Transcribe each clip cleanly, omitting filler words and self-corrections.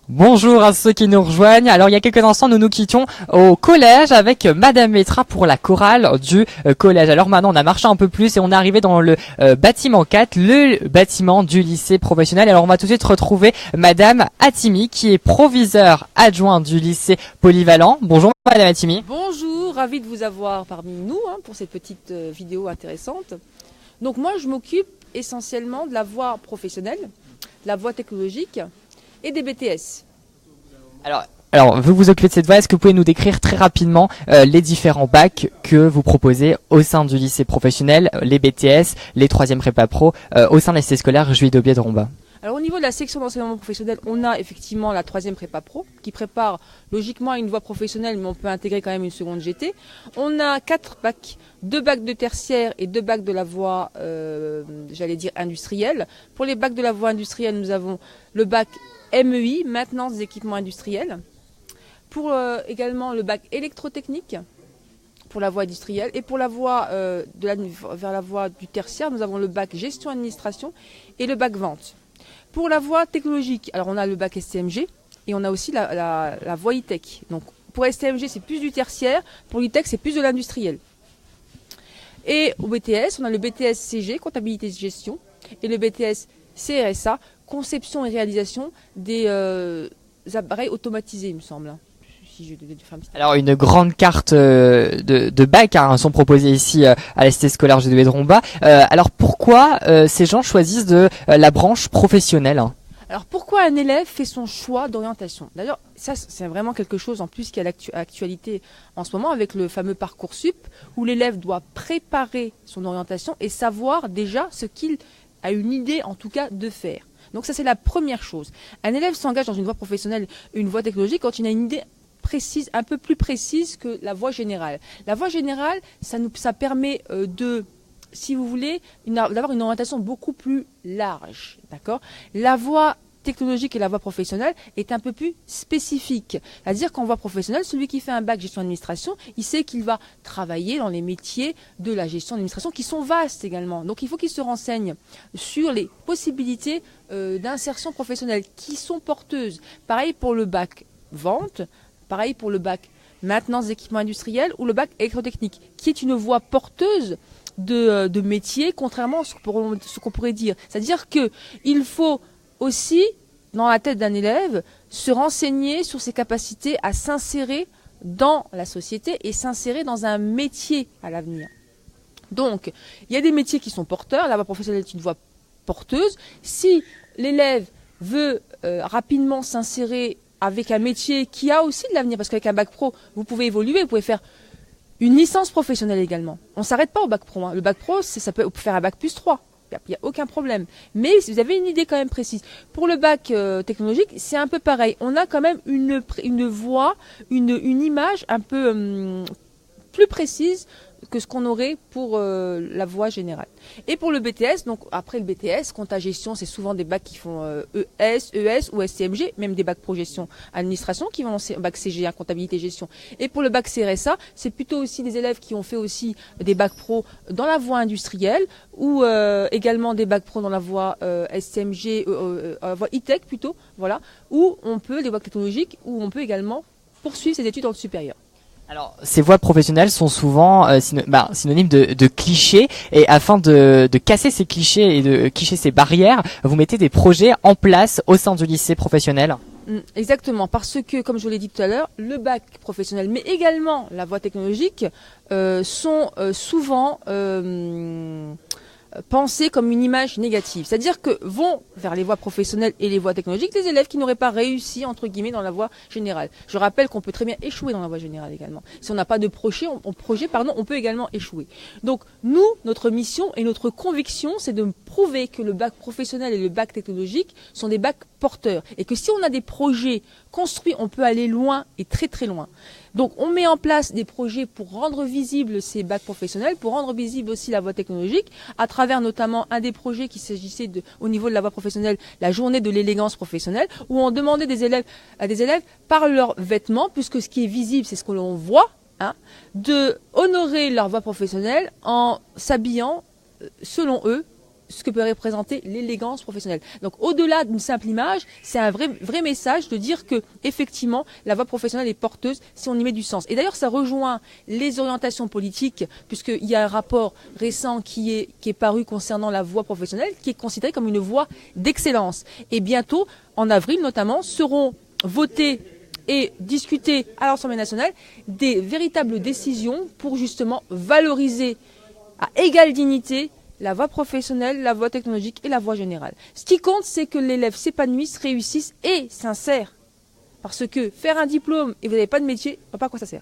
Bonjour à ceux qui nous rejoignent. Alors il y a quelques instants, nous nous quittions au collège avec Madame Métra pour la chorale du collège. Alors maintenant, on a marché un peu plus et on est arrivé dans le bâtiment 4, le bâtiment du lycée professionnel. Alors on va tout de suite retrouver Madame Attimi qui est proviseure adjointe du lycée polyvalent. Bonjour Madame Attimi. Bonjour, ravi de vous avoir parmi nous pour cette petite vidéo intéressante. Donc moi, je m'occupe essentiellement de la voie professionnelle, de la voie technologique et des BTS. Alors, vous occupez de cette voie. Est-ce que vous pouvez nous décrire très rapidement les différents bacs que vous proposez au sein du lycée professionnel, les BTS, les 3e prépa pro, au sein de la cité scolaire Juillet d'Aubier de Romba? Alors au niveau de la section d'enseignement professionnel, on a effectivement la 3e prépa pro qui prépare logiquement à une voie professionnelle, mais on peut intégrer quand même une seconde GT. On a 4 bacs, 2 bacs de tertiaire et 2 bacs de la voie, industrielle. Pour les bacs de la voie industrielle, nous avons le bac MEI, maintenance des équipements industriels. Pour également le bac électrotechnique pour la voie industrielle. Et pour la voie vers la voie du tertiaire, nous avons le bac gestion administration et le bac vente. Pour la voie technologique, alors on a le bac STMG et on a aussi la voie e-tech. Donc pour STMG, c'est plus du tertiaire, pour l'e-tech, c'est plus de l'industriel. Et au BTS, on a le BTS CG, comptabilité de gestion, et le BTS CRSA, conception et réalisation des appareils automatisés, il me semble. Si je devais faire un petit... Alors une grande carte de bacs sont proposées ici à la cité scolaire Juillet de Romba. Alors pourquoi ces gens choisissent la branche professionnelle? Alors pourquoi un élève fait son choix d'orientation? D'ailleurs, ça c'est vraiment quelque chose en plus qui est à l'actualité en ce moment avec le fameux Parcoursup où l'élève doit préparer son orientation et savoir déjà ce qu'il a une idée en tout cas de faire. Donc ça c'est la première chose. Un élève s'engage dans une voie professionnelle, une voie technologique quand il a une idée précise, un peu plus précise que la voie générale. La voie générale, ça permet si vous voulez, d'avoir une orientation beaucoup plus large, d'accord? La voie technologique et la voie professionnelle est un peu plus spécifique. C'est-à-dire qu'en voie professionnelle, celui qui fait un bac gestion administration, il sait qu'il va travailler dans les métiers de la gestion d'administration qui sont vastes également. Donc il faut qu'il se renseigne sur les possibilités d'insertion professionnelle qui sont porteuses. Pareil pour le bac vente, pareil pour le bac maintenance d'équipements industriels ou le bac électrotechnique, qui est une voie porteuse de métiers, contrairement à ce qu'on pourrait dire. C'est-à-dire qu'il faut aussi, dans la tête d'un élève, se renseigner sur ses capacités à s'insérer dans la société et s'insérer dans un métier à l'avenir. Donc, il y a des métiers qui sont porteurs. La voie professionnelle est une voie porteuse. Si l'élève veut rapidement s'insérer avec un métier qui a aussi de l'avenir, parce qu'avec un bac pro, vous pouvez évoluer, vous pouvez faire une licence professionnelle également. On ne s'arrête pas au bac pro. Le bac pro, ça peut faire un bac plus 3. Il n'y a aucun problème. Mais si vous avez une idée quand même précise. Pour le bac technologique, c'est un peu pareil. On a quand même une voie, une image un peu plus précise que ce qu'on aurait pour la voie générale. Et pour le BTS, donc après le BTS, compta gestion, c'est souvent des bacs qui font ES ou STMG, même des bacs pro gestion administration qui vont en bac CG, comptabilité gestion. Et pour le bac CRSA, c'est plutôt aussi des élèves qui ont fait aussi des bacs pro dans la voie industrielle ou également des bacs pro dans la voie STMG, la voie e-tech plutôt, voilà, où on peut, les voies technologiques, où on peut également poursuivre ses études dans le supérieur. Alors, ces voies professionnelles sont souvent synonymes de clichés, et afin de casser ces clichés et de clicher ces barrières, vous mettez des projets en place au sein du lycée professionnel. Exactement, parce que, comme je vous l'ai dit tout à l'heure, le bac professionnel, mais également la voie technologique, sont souvent pensés comme une image négative. C'est-à-dire que vont vers les voies professionnelles et les voies technologiques des élèves qui n'auraient pas réussi, entre guillemets, dans la voie générale. Je rappelle qu'on peut très bien échouer dans la voie générale également. Si on n'a pas de projet, on peut également échouer. Donc, nous, notre mission et notre conviction, c'est de prouver que le bac professionnel et le bac technologique sont des bacs porteurs. Et que si on a des projets construits, on peut aller loin et très très loin. Donc on met en place des projets pour rendre visibles ces bacs professionnels, pour rendre visible aussi la voie technologique, à travers notamment un des projets qui s'agissait au niveau de la voie professionnelle, la journée de l'élégance professionnelle, où on demandait à des élèves par leurs vêtements, puisque ce qui est visible c'est ce que l'on voit, de honorer leur voie professionnelle en s'habillant selon eux ce que peut représenter l'élégance professionnelle. Donc au-delà d'une simple image, c'est un vrai message de dire que effectivement la voie professionnelle est porteuse si on y met du sens. Et d'ailleurs ça rejoint les orientations politiques, puisqu'il y a un rapport récent qui est paru concernant la voie professionnelle, qui est considérée comme une voie d'excellence. Et bientôt, en avril notamment, seront votées et discutées à l'Assemblée nationale des véritables décisions pour justement valoriser à égale dignité la voie professionnelle, la voie technologique et la voie générale. Ce qui compte, c'est que l'élève s'épanouisse, réussisse et s'insère. Parce que faire un diplôme et vous n'avez pas de métier, je ne vois pas à quoi ça sert.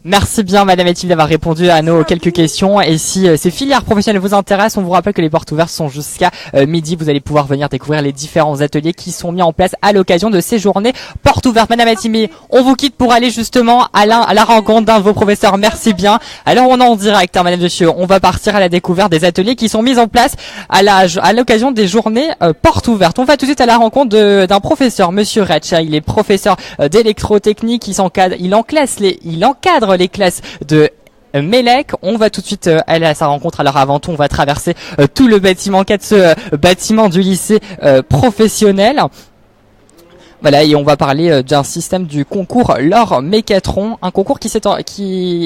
Merci bien Madame Etienne d'avoir répondu à nos quelques questions. Et si ces filières professionnelles vous intéressent, on vous rappelle que les portes ouvertes sont jusqu'à midi. Vous allez pouvoir venir découvrir les différents ateliers qui sont mis en place à l'occasion de ces journées portes ouvertes. Madame Etienne, on vous quitte pour aller justement à la rencontre d'un de vos professeurs. Merci bien. Alors on est en direct, hein, Madame Monsieur. On va partir à la découverte des ateliers qui sont mis en place à l'occasion des journées portes ouvertes. On va tout de suite à la rencontre d'un professeur, Monsieur Retsch. Il est professeur d'électrotechnique. Il encadre les classes de Mélec. On va tout de suite aller à sa rencontre. Alors avant tout, on va traverser tout le bâtiment 4, ce bâtiment du lycée professionnel. Voilà, et on va parler d'un système du concours L'Or Mécatron, un concours qui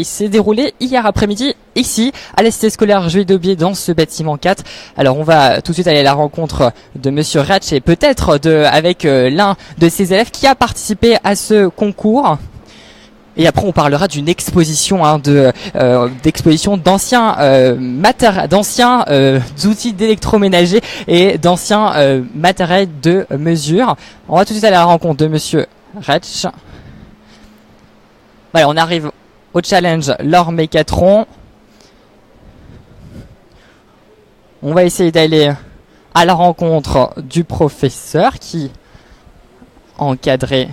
s'est déroulé hier après-midi ici à la cité scolaire Jules d'Aubier dans ce bâtiment 4. Alors on va tout de suite aller à la rencontre de Monsieur Ratch et peut-être avec l'un de ses élèves qui a participé à ce concours. Et après, on parlera d'une exposition, d'exposition d'anciens outils d'électroménager et d'anciens matériels de mesure. On va tout de suite aller à la rencontre de Monsieur Retsch. Voilà, on arrive au challenge L'Or Mécatron. On va essayer d'aller à la rencontre du professeur qui encadrait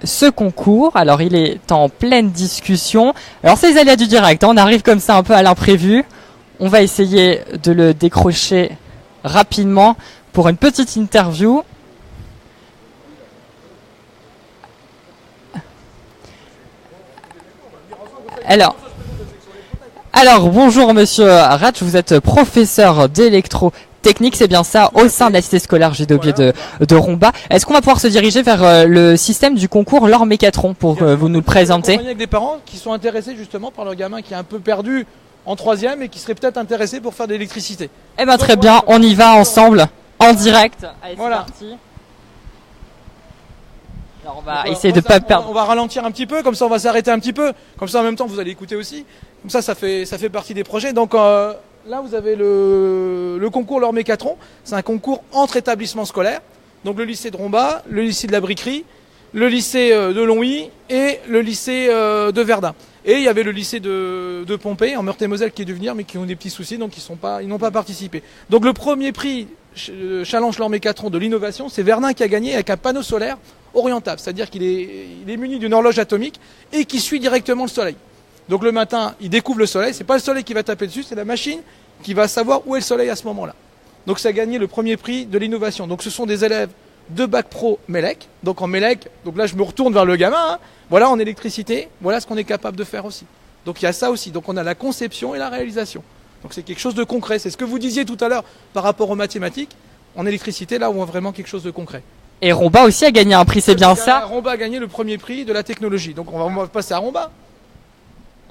ce concours. Alors il est en pleine discussion. Alors c'est les aléas du direct, hein. On arrive comme ça un peu à l'imprévu. On va essayer de le décrocher rapidement pour une petite interview. Alors bonjour Monsieur Ratch, vous êtes professeur d'électrotechnique, c'est bien ça, au sein de la cité scolaire Jules d'Aubier de Romba. Est-ce qu'on va pouvoir se diriger vers le système du concours L'Or Mécatron pour vous nous le présenter? On est avec des parents qui sont intéressés justement par leur gamin qui est un peu perdu en troisième et qui serait peut-être intéressé pour faire de l'électricité. Eh ben très bien, on y va ensemble, en direct. Allez, voilà. C'est parti. Alors on va essayer de pas perdre. On va ralentir un petit peu, comme ça on va s'arrêter un petit peu, comme ça en même temps vous allez écouter aussi. Comme ça fait partie des projets. Donc là vous avez le concours L'Or Mécatron, c'est un concours entre établissements scolaires. Donc le lycée de Romba, le lycée de la Briquerie, le lycée de Longwy et le lycée de Verdun. Et il y avait le lycée de Pompée en Meurthe-et-Moselle qui est dû venir mais qui ont des petits soucis donc ils n'ont pas participé. Donc le premier prix challenge L'Or Mécatron de l'innovation, c'est Verdun qui a gagné avec un panneau solaire orientable, c'est-à-dire qu'il est muni d'une horloge atomique et qui suit directement le soleil. Donc le matin, il découvre le soleil, c'est pas le soleil qui va taper dessus, c'est la machine qui va savoir où est le soleil à ce moment-là. Donc ça a gagné le premier prix de l'innovation. Donc ce sont des élèves de Bac Pro Mélec. Donc en Mélec, donc là je me retourne vers le gamin, hein. Voilà en électricité, voilà ce qu'on est capable de faire aussi. Donc il y a ça aussi, donc on a la conception et la réalisation. Donc c'est quelque chose de concret, c'est ce que vous disiez tout à l'heure par rapport aux mathématiques. En électricité, là on voit vraiment quelque chose de concret. Et Romba aussi a gagné un prix, c'est bien ça? Romba a gagné le premier prix de la technologie, donc on va passer à Romba.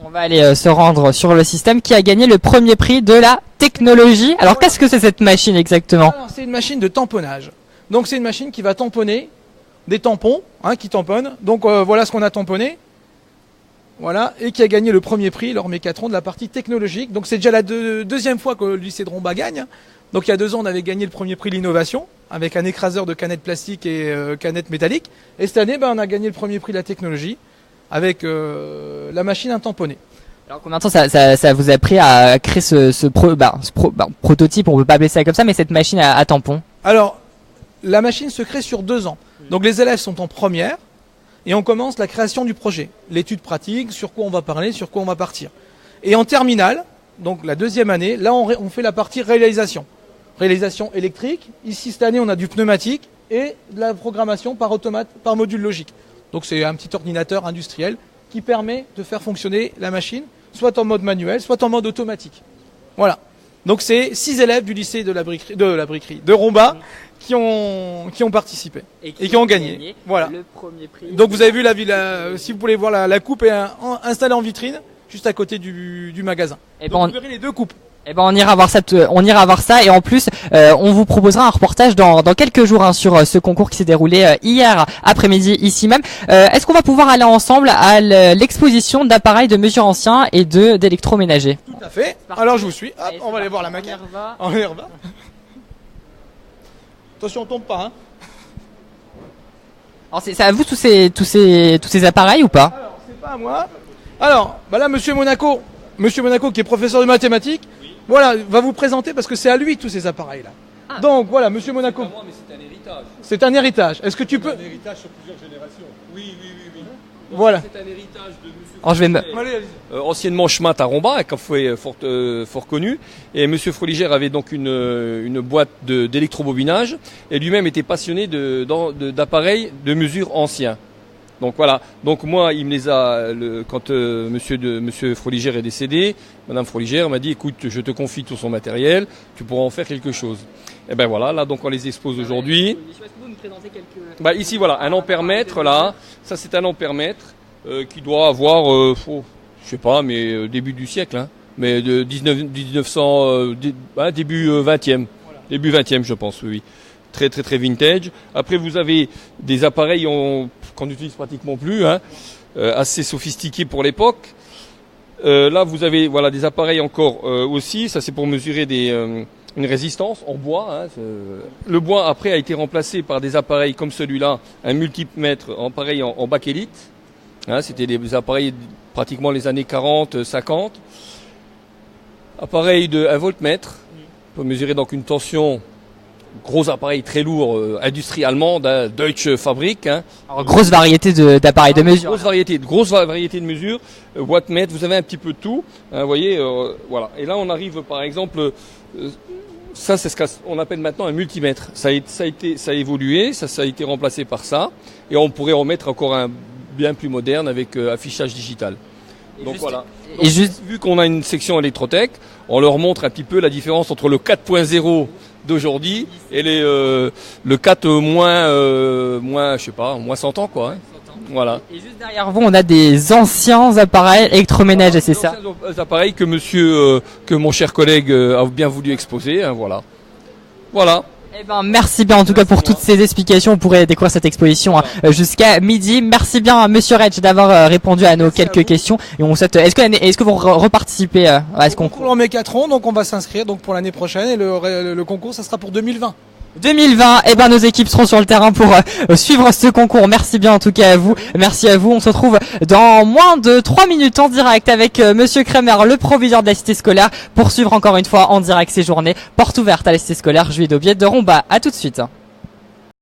On va aller se rendre sur le système qui a gagné le premier prix de la technologie. Alors qu'est-ce que c'est cette machine exactement? C'est une machine de tamponnage. Donc c'est une machine qui va tamponner des tampons, hein, qui tamponnent. Donc voilà ce qu'on a tamponné. Voilà, et qui a gagné le premier prix, L'Or Mécatron, de la partie technologique. Donc c'est déjà la deuxième fois que le lycée de Romba gagne. Donc il y a 2 ans, on avait gagné le premier prix l'innovation avec un écraseur de canettes plastiques et canettes métalliques. Et cette année, on a gagné le premier prix de la technologie avec la machine à tamponner. Alors combien de temps ça vous a pris à créer ce prototype, on peut pas appeler ça comme ça, mais cette machine à tampon? Alors, la machine se crée sur 2 ans. Donc les élèves sont en première et on commence la création du projet. L'étude pratique, sur quoi on va parler, sur quoi on va partir. Et en terminale, donc la 2e année, là on fait la partie réalisation. Réalisation électrique. Ici cette année on a du pneumatique et de la programmation par automate, par module logique. Donc c'est un petit ordinateur industriel qui permet de faire fonctionner la machine, soit en mode manuel, soit en mode automatique. Voilà. Donc c'est 6 élèves du lycée de la briquerie de Romba qui ont participé et qui ont gagné. Voilà. Le premier prix. Donc vous avez vu si vous voulez voir la coupe est installée en vitrine juste à côté du magasin. Et Donc vous verrez les deux coupes. Eh ben on ira voir ça et en plus on vous proposera un reportage dans quelques jours sur ce concours qui s'est déroulé hier après-midi ici même. Est-ce qu'on va pouvoir aller ensemble à l'exposition d'appareils de mesure anciens et d'électroménagers? Tout à fait. Alors je vous suis. Hop, Allez, on va aller voir la maquette. On y va. Attention, on tombe pas. Hein. Alors c'est à vous tous ces appareils ou pas? Alors c'est pas à moi. Alors bah là Monsieur Monaco qui est professeur de mathématiques. Voilà, va vous présenter parce que c'est à lui tous ces appareils-là. Ah. Donc voilà, Monsieur Monaco. C'est pas moi, mais c'est un héritage. C'est un héritage. Est-ce que tu peux... Un héritage sur plusieurs générations. Oui. Donc, voilà. C'est un héritage de Monsieur Alors, je vais me... anciennement chemin à Romba, un café fort connu. Et Monsieur Froliger avait donc une boîte d'électrobobinage et lui-même était passionné d'appareils de mesure anciens. Donc voilà. Donc moi, il me les a quand Monsieur Froliger est décédé, Madame Froliger m'a dit écoute, je te confie tout son matériel, tu pourras en faire quelque chose. Et ben voilà, là donc on les expose aujourd'hui. Est-ce que vous nous présentez quelques... Ici voilà, un ampèremètre là, ça c'est un ampèrmètre qui doit avoir je sais pas mais début du siècle hein, mais de 1900 début 20e. Début 20e je pense oui. Très vintage. Après vous avez des appareils qu'on n'utilise pratiquement plus, hein, assez sophistiqués pour l'époque. Là vous avez des appareils encore aussi, ça c'est pour mesurer une résistance en bois. Hein, le bois après a été remplacé par des appareils comme celui-là, un multimètre en bakélite. Hein, c'était des appareils pratiquement les années 40, 50. Appareil de 1 voltmètre, pour mesurer donc une tension. Gros appareil très lourd, industrie allemande, hein, Deutsche Fabrik. Hein. Alors, grosse variété d'appareils de mesure. Grosse variété de mesures, wattmètre, vous avez un petit peu de tout. Hein, vous voyez, voilà. Et là, on arrive par exemple, ça c'est ce qu'on appelle maintenant un multimètre. Ça a évolué, ça a été remplacé par ça. Et on pourrait en mettre encore un bien plus moderne avec affichage digital. Donc voilà. Donc, vu qu'on a une section électrotech, on leur montre un petit peu la différence entre le 4.0 d'aujourd'hui et le 4 moins je sais pas, moins 100 ans quoi. Hein. Voilà. Et juste derrière vous, on a des anciens appareils électroménagers, c'est ça? Des appareils que mon cher collègue a bien voulu exposer, hein, voilà. Voilà. Eh ben, merci bien en tout cas pour toutes ces explications. On pourrait découvrir cette exposition jusqu'à midi. Merci bien Monsieur Retsch d'avoir répondu à nos quelques questions. Et on souhaite. Est-ce que vous reparticipez à ce concours? En mécatron, donc on va s'inscrire donc pour l'année prochaine et le concours ça sera pour 2020. 2020, eh ben nos équipes seront sur le terrain pour suivre ce concours. Merci bien en tout cas à vous. Merci à vous. On se retrouve dans moins de 3 minutes en direct avec Monsieur Kremer, le proviseur de la cité scolaire, pour suivre encore une fois en direct ces journées. Porte ouverte à la cité scolaire Juillet d'Aubier de Romba. À tout de suite.